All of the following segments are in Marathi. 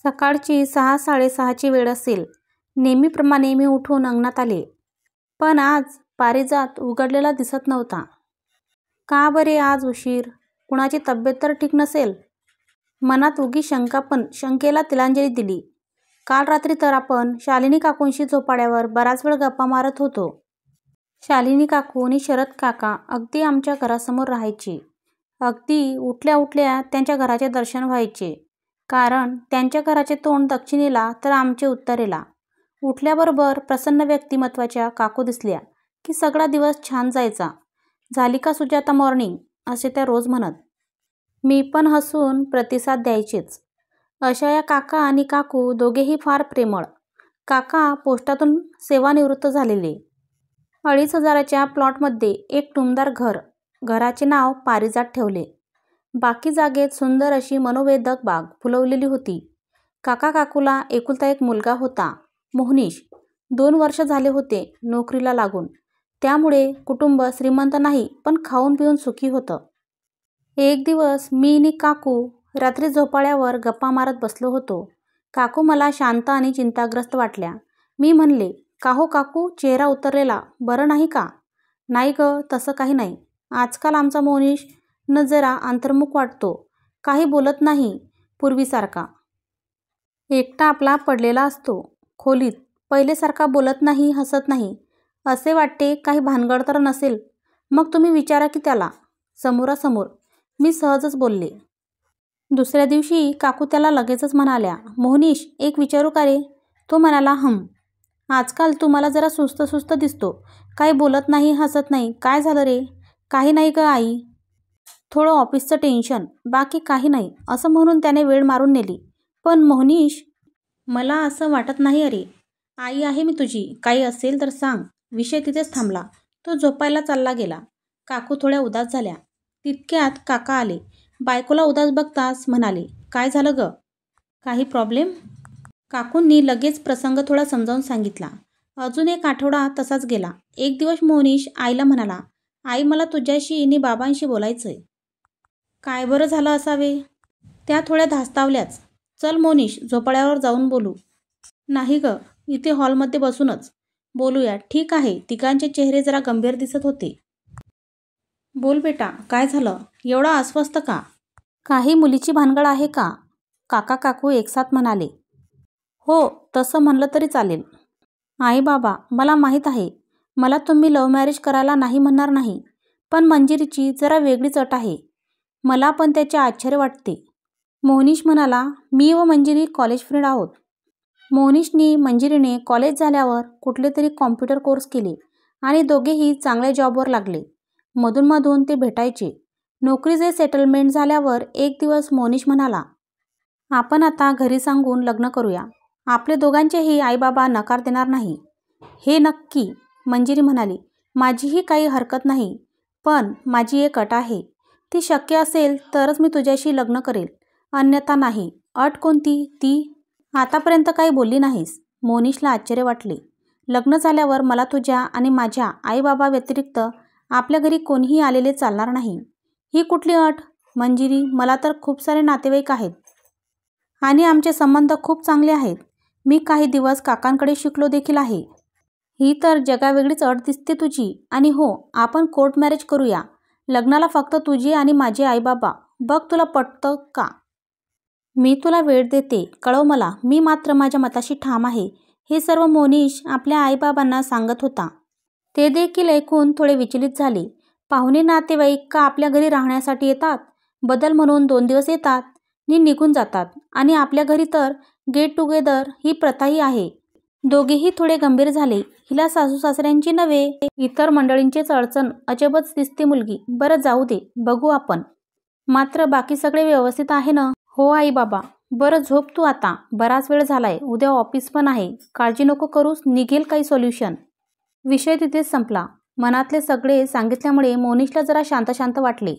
सकाळची 6:30ची वेळ असेल. नेहमीप्रमाणे मी उठून अंगणात आले. पण आज पारिजात उघडलेला दिसत नव्हता. का बरे आज उशीर? कुणाची तब्येत तर ठीक नसेल? मनात उगी शंका, पण शंकेला तिलांजली दिली. काल रात्री तर आपण शालिनी काकूंशी झोपाळ्यावर बराच वेळ गप्पा मारत होतो. शालिनी काकू आणि शरद काका अगदी आमच्या घरासमोर राहायचे. अगदी उठल्या उठल्या त्यांच्या घराचे दर्शन व्हायचे. कारण त्यांच्या घराचे तोंड दक्षिणेला तर आमचे उत्तरेला. उठल्याबरोबर प्रसन्न व्यक्तिमत्वाच्या काकू दिसल्या की सगळा दिवस छान जायचा. झाली का सुजाता मॉर्निंग, असे त्या रोज म्हणत. मी पण हसून प्रतिसाद द्यायचेच. अशा या काका आणि काकू दोघेही फार प्रेमळ. काका पोस्टातून सेवानिवृत्त झालेले. 2,500च्या प्लॉटमध्ये एक टुमदार घर. घराचे नाव पारिजात ठेवले. बाकी जागेत सुंदर अशी मनोवेधक बाग फुलवलेली होती. काका काकूला एकुलता एक मुलगा होता, मोहनीश. 2 वर्ष झाले होते नोकरीला लागून. त्यामुळे कुटुंब श्रीमंत नाही, पण खाऊन पिऊन सुखी होतं. एक दिवस मी आणि काकू रात्री झोपाळ्यावर गप्पा मारत बसलो होतो. काकू मला शांत आणि चिंताग्रस्त वाटल्या. मी म्हणले, का हो काकू, चेहरा उतरलेला, बरं नाही का? नाही ग, तसं काही नाही. आजकाल आमचा मोहनीश न जरा अंतर्मुख वाटतो. काही बोलत नाही पूर्वीसारखा. एकटा आपला पडलेला असतो खोलीत. पहिलेसारखा बोलत नाही, हसत नाही. असे वाटते काही भानगड तर नसेल. मग तुम्ही विचारा की त्याला समोरासमोर. मी सहजच बोलले. दुसऱ्या दिवशी काकू त्याला लगेचच म्हणाल्या, मोहनीश, एक विचारू का रे? तो म्हणाला, आजकाल तू मला जरा सुस्त सुस्त दिसतो. काही बोलत नाही, हसत नाही. काय झालं रे? काही नाही ग आई, थोडं ऑफिसचं टेन्शन, बाकी काही नाही, असं म्हणून त्याने वेळ मारून नेली. पण मोहनीश, मला असं वाटत नाही. अरे आई आहे मी तुझी, काही असेल तर सांग. विषय तिथेच थांबला. तो झोपायला चालला गेला. काकू थोड्या उदास झाल्या. तितक्यात काका आले. बायकोला उदास बघताच म्हणाले, काय झालं ग? काही प्रॉब्लेम? काकूंनी लगेच प्रसंग थोडा समजावून सांगितला. अजून एक आठवडा तसाच गेला. एक दिवस मोहनीश आईला म्हणाला, आई, मला तुझ्याशी आणि बाबांशी बोलायचंय. काय बरं झालं असावे? त्या थोड्या धास्तावल्याच. चल मोहनीश, झोपाळ्यावर जाऊन बोलू. नाही ग, इथे हॉलमध्ये बसूनच बोलूया. ठीक आहे. तिघांचे चेहरे जरा गंभीर दिसत होते. बोल बेटा, काय झालं? एवढा अस्वस्थ का? काही मुलीची भानगड आहे का? काका काकू एकसाथ म्हणाले. हो, तसं म्हणलं तरी चालेल. आई बाबा, मला माहीत आहे, मला तुम्ही लव्ह मॅरेज करायला नाही म्हणणार नाही. पण मंजिरीची जरा वेगळीच अट आहे. मला पण त्याचे आश्चर्य वाटते. मोहनीश म्हणाला, मी व मंजिरी कॉलेज फ्रेंड आहोत. मोहनीशनी मंजिरीने कॉलेज झाल्यावर कुठले तरी कॉम्प्युटर कोर्स केले आणि दोघेही चांगल्या जॉबवर लागले. मधूनमधून ते भेटायचे. नोकरीचे सेटलमेंट झाल्यावर एक दिवस मोहनीश म्हणाला, आपण आता घरी सांगून लग्न करूया. आपले दोघांचेही आईबाबा नकार देणार नाही. हे नक्की? मंजिरी म्हणाली, माझीही काही हरकत नाही, पण माझी एक अट आहे. ती शक्य असेल तरच मी तुझ्याशी लग्न करेल, अन्यथा नाही. अट कोणती? ती आतापर्यंत काही बोलली नाहीस. मोहनीशला आश्चर्य वाटले. लग्न झाल्यावर मला तुझ्या आणि माझ्या आईबाबा व्यतिरिक्त आपल्या घरी कोणीही आलेले चालणार नाही. ही कुठली अट? मंजिरी, मला तर खूप सारे नातेवाईक आहेत आणि आमचे संबंध खूप चांगले आहेत. मी काही दिवस काकांकडे शिकलो देखील आहे. ही तर जगावेगळीच अट दिसते तुझी. आणि हो, आपण कोर्ट मॅरेज करूया. लग्नाला फक्त तुझी आणि माझे आईबाबा. बघ तुला पटतं का? मी तुला वेळ देते, कळव मला. मी मात्र माझ्या मताशी ठाम आहे. हे सर्व मोहनीश आपल्या आईबाबांना सांगत होता. ते देखील ऐकून थोडे विचलित झाले. पाहुणे नातेवाईक का आपल्या घरी राहण्यासाठी येतात? बदल म्हणून 2 दिवस येतात आणि निघून जातात. आणि आपल्या घरी तर गेट टुगेदर ही प्रथाही आहे. दोघेही थोडे गंभीर झाले. हिला सासू सासऱ्यांची नव्हे, इतर मंडळींचीच अडचण. अजबच दिसते मुलगी. बरं जाऊ दे, बघू आपण. मात्र बाकी सगळे व्यवस्थित आहे ना? हो आई बाबा. बरं झोप तू आता, बराच वेळ झालाय. उद्या ऑफिस पण आहे. काळजी नको करूस, निघेल काही सोल्युशन. विषय तिथेच संपला. मनातले सगळे सांगितल्यामुळे मोहनीशला जरा शांत शांत वाटले.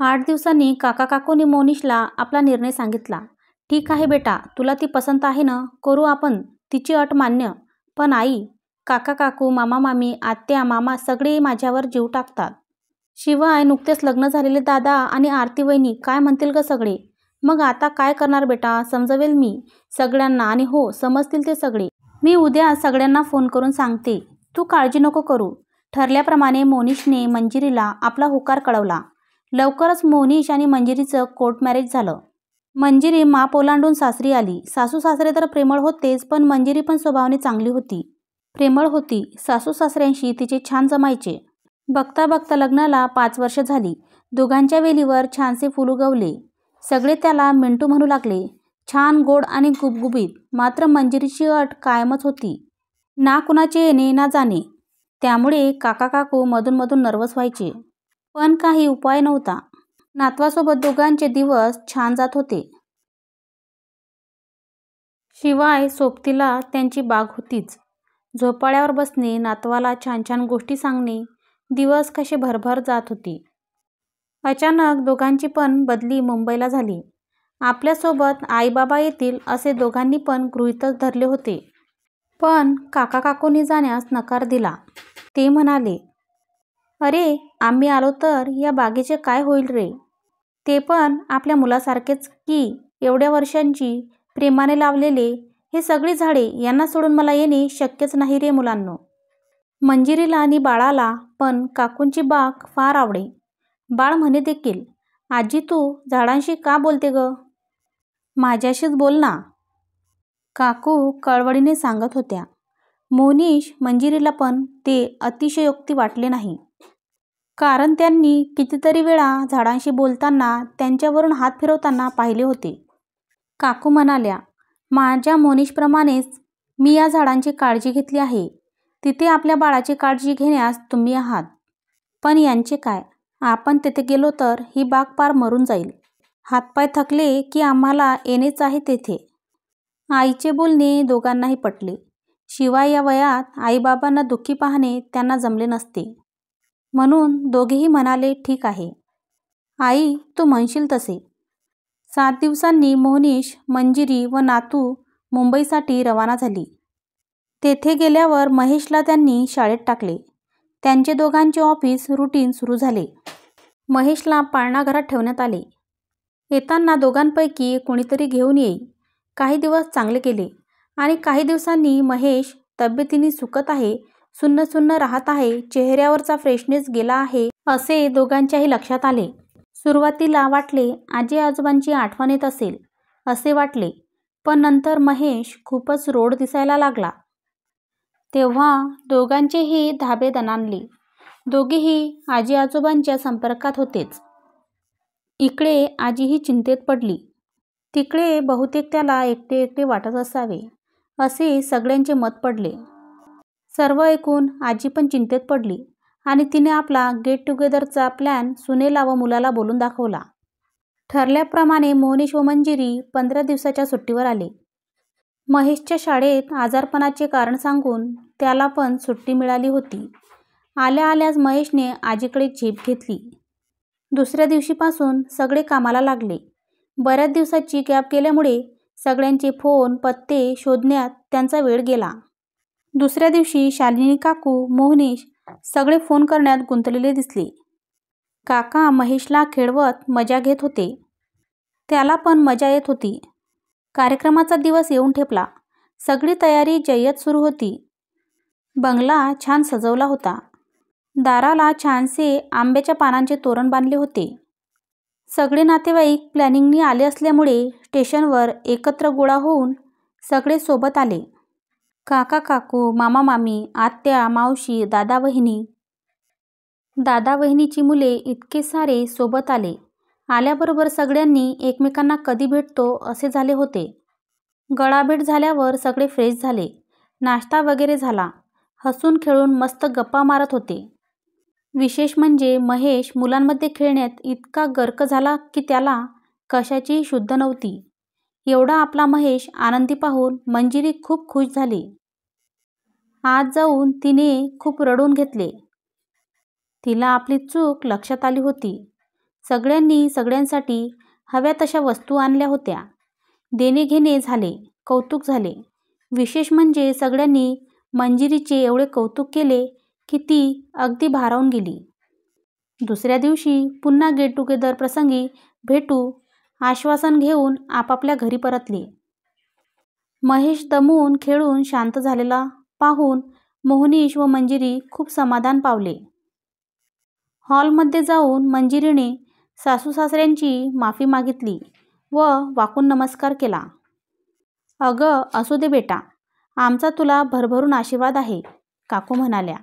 8 दिवसांनी काका काकूंनी मोहनीशला आपला निर्णय सांगितला. ठीक आहे बेटा, तुला ती पसंत आहे ना? करू आपण. तिची अट मान्य. पण आई, काका काकू, मामा मामी, आत्या मामा सगळे माझ्यावर जीव टाकतात. शिवाय नुकतेच लग्न झालेले दादा आणि आरती वहिनी काय म्हणतील ग सगळे? मग आता काय करणार बेटा? समजवेल मी सगळ्यांना आणि हो समजतील ते सगळे. मी उद्या सगळ्यांना फोन करून सांगते. तू काळजी नको करू. ठरल्याप्रमाणे मोनिशने मंजिरीला आपला होकार कळवला. लवकरच मोनिश आणि मंजिरीचं कोर्ट मॅरेज झालं. मंजिरी माप ओलांडून सासरी आली. सासू सासरे तर प्रेमळ होतेच, पण मंजिरी पण स्वभावाने चांगली होती, प्रेमळ होती. सासू सासऱ्यांशी तिचे छान जमायचे. बघता बघता लग्नाला 5 वर्ष झाली. दोघांच्या वेलीवर छानसे फूल उगवले. सगळे त्याला मिंटू म्हणू लागले. छान गोड आणि गुबगुबीत. मात्र मंजिरीची अट कायमच होती. ना कुणाचे येणे ना जाणे. त्यामुळे काका काकू मधून मधून नर्वस व्हायचे. पण काही उपाय नव्हता. नातवासोबत दोघांचे दिवस छान जात होते. शिवाय सोबतीला त्यांची बाग होतीच. झोपाळ्यावर बसणे, नातवाला छान छान गोष्टी सांगणे, दिवस कसे भरभर जात होते. अचानक दोघांची पण बदली मुंबईला झाली. आपल्यासोबत आईबाबा येतील असे दोघांनी पण गृहीतच धरले होते. पण काका काकूंनी जाण्यास नकार दिला. ते म्हणाले, अरे आम्ही आलो तर या बागेचे काय होईल रे? ते पण आपल्या मुलासारखेच की. एवढ्या वर्षांची प्रेमाने लावलेले हे सगळी झाडे, यांना सोडून मला येणे शक्यच नाही रे मुलांनो. मंजिरीला आणि बाळाला पण काकूंची बाग फार आवडे. बाळ म्हणे देखील, आजी तू झाडांशी का बोलते ग? माझ्याशीच बोल ना. काकू कळवळीने सांगत होत्या. मोनिश मंजिरीला पण ते अतिशयोक्ती वाटले नाही. कारण त्यांनी कितीतरी वेळा झाडांशी बोलताना, त्यांच्यावरून हात फिरवताना पाहिले होते. काकू म्हणाल्या, माझ्या मोनिशप्रमाणेच मी या झाडांची काळजी घेतली आहे. तिथे आपल्या बाळाची काळजी घेण्यास तुम्ही आहात. पण यांचे काय? आपण तिथे गेलो तर ही बाग पार मरून जाईल. हातपाय थकले की आम्हाला येणेच आहे तेथे. आईचे बोलणे दोघांनाही पटले. शिवाय या वयात आईबाबांना दुःखी पाहणे त्यांना जमले नसते. म्हणून दोघेही म्हणाले, ठीक आहे आई, तू म्हणशील तसे. 7 दिवसांनी मोनिश, मंजिरी व नातू मुंबईसाठी रवाना झाली. तेथे गेल्यावर महेशला त्यांनी शाळेत टाकले. त्यांचे दोघांचे ऑफिस रुटीन सुरू झाले. महेशला पाळणा घरात ठेवण्यात आले. येताना दोघांपैकी कोणीतरी घेऊन येई. काही दिवस चांगले गेले आणि काही दिवसांनी महेश तब्येतीने सुकत आहे, सुन्न सुन्न राहत आहे, चेहऱ्यावरचा फ्रेशनेस गेला आहे असे दोघांच्याही लक्षात आले. सुरुवातीला वाटले आजी आजोबांची आठवण येत असेल असे वाटले, पण नंतर महेश खूपच रोड दिसायला लागला. तेव्हा दोघांचेही धाबे दणाणले. दोघेही आजी आजोबांच्या संपर्कात होतेच. इकडे आजीही चिंतेत पडली. तिकडे बहुतेक त्याला एकटे एकटे वाटत असावे असे सगळ्यांचे मत पडले. सर्व ऐकून आजी पण चिंतेत पडली आणि तिने आपला गेट टुगेदरचा प्लॅन सुनेला व मुलाला बोलून दाखवला. ठरल्याप्रमाणे मोनिश व मंजिरी 15 दिवसाच्या सुट्टीवर आले. महेशच्या शाळेत आजारपणाचे कारण सांगून त्याला पण सुट्टी मिळाली होती. आल्या आल्याच महेशने आजीकडे झेप घेतली. दुसऱ्या दिवशीपासून सगळे कामाला लागले. बऱ्याच दिवसाची गॅप गेल्यामुळे सगळ्यांचे फोन पत्ते शोधण्यात त्यांचा वेळ गेला. दुसऱ्या दिवशी शालिनी काकू, मोनिश सगळे फोन करण्यात गुंतलेले दिसले. काका महेशला खेळवत मजा घेत होते. त्याला पण मजा येत होती. कार्यक्रमाचा दिवस येऊन ठेपला. सगळी तयारी जय्यत सुरू होती. बंगला छान सजवला होता. दाराला छानसे आंब्याच्या पानांचे तोरण बांधले होते. सगळे नातेवाईक प्लॅनिंगनी आले असल्यामुळे स्टेशनवर एकत्र गोळा होऊन सगळे सोबत आले. काका काकू, मामा मामी, आत्या मावशी, दादा वहिनी. दादा वहिनीची मुले इतके सारे सोबत आले. आल्याबरोबर सगळ्यांनी एकमेकांना कधी भेटतो असे झाले होते. गळाभेट झाल्यावर सगळे फ्रेश झाले. नाश्ता वगैरे झाला. हसून खेळून मस्त गप्पा मारत होते. विशेष म्हणजे महेश मुलांमध्ये खेळण्यात इतका गर्क झाला की त्याला कशाचीही शुद्ध नव्हती. एवढा आपला महेश आनंदी पाहून मंजिरी खूप खुश झाली. आज जाऊन तिने खूप रडून घेतले. तिला आपली चूक लक्षात आली होती. सगळ्यांनी सगळ्यांसाठी हव्या तशा वस्तू आणल्या होत्या. देणे घेणे झाले. कौतुक झाले. विशेष म्हणजे सगळ्यांनी मंजिरीचे एवढे कौतुक केले की ती अगदी भारावून गेली. दुसऱ्या दिवशी पुन्हा गेट टुगेदर प्रसंगी भेटू आश्वासन घेऊन आपापल्या घरी परतले. महेश दमून खेळून शांत झालेला पाहून मोहनीश व मंजिरी खूप समाधान पावले. हॉलमध्ये जाऊन मंजिरीने सासूसासऱ्यांची माफी मागितली व वाकून नमस्कार केला. अगं असू दे बेटा, आमचा तुला भरभरून आशीर्वाद आहे, काकू म्हणाल्या.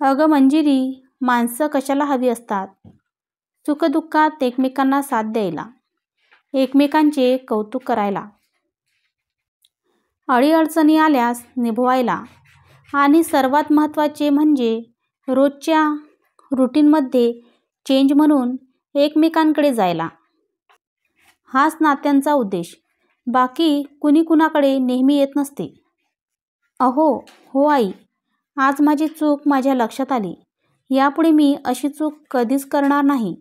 अगं मंजिरी, माणसं कशाला हवी असतात? सुखदुःखात एकमेकांना साथ द्यायला, एकमेकांचे कौतुक करायला, अडीअडचणी आल्यास निभवायला आणि सर्वात महत्त्वाचे म्हणजे रोजच्या रुटीनमध्ये चेंज म्हणून एकमेकांकडे जायला. हाच नात्यांचा उद्देश. बाकी कुणी कुणाकडे नेहमी येत नसते. अहो हो आई, आज माझी चूक माझ्या लक्षात आली. यापुढे मी अशी चूक कधीच करणार नाही.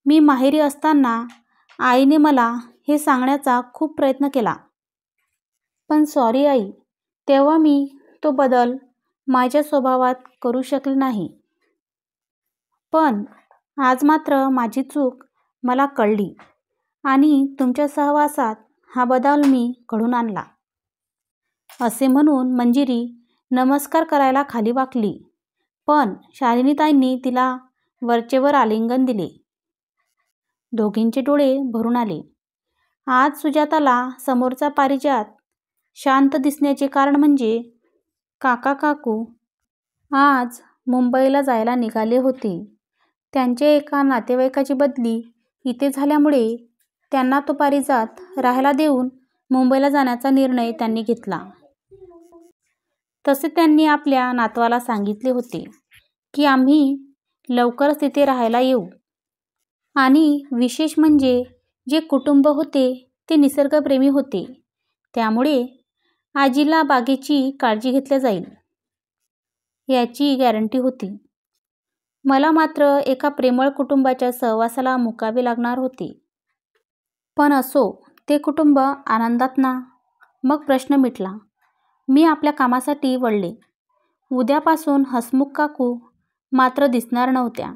मी माहेरी असताना आईने मला हे सांगण्याचा खूप प्रयत्न केला. पण सॉरी आई, तेव्हा मी तो बदल माझ्या स्वभावात करू शकले नाही. पण आज मात्र माझी चूक मला कळली आणि तुमच्या सहवासात हा बदल मी घडवून आणला. असे म्हणून मंजिरी नमस्कार करायला खाली वाकली, पण शालिनीताईंनी तिला वरचेवर आलिंगन दिले. दोघींचे डोळे भरून आले. आज सुजाताला समोरचा पारिजात शांत दिसण्याचे कारण म्हणजे काका-काकू आज मुंबईला जायला निघाले होते. त्यांच्या एका नातेवाईकाची बदली इथे झाल्यामुळे त्यांना तो पारिजात राहायला देऊन मुंबईला जाण्याचा निर्णय त्यांनी घेतला. तसे त्यांनी आपल्या नातवाला सांगितले होते की आम्ही लवकरच तिथे राहायला येऊ. आणि विशेष म्हणजे जे कुटुंब होते ते निसर्गप्रेमी होते, त्यामुळे आजीला बागेची काळजी घेतली जाईल याची गॅरंटी होती. मला मात्र एका प्रेमळ कुटुंबाच्या सहवासाला मुकावे लागणार होते. पण असो, ते कुटुंब आनंदात ना. मग प्रश्न मिटला. मी आपल्या कामासाठी वळले. उद्यापासून हसमुख काकू मात्र दिसणार नव्हत्या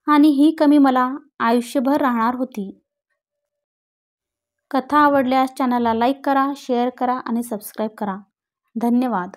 आणि ही कमी मला आयुष्यभर राहणार होती. कथा आवडल्यास चॅनलला लाईक करा, शेअर करा आणि सबस्क्राईब करा. धन्यवाद.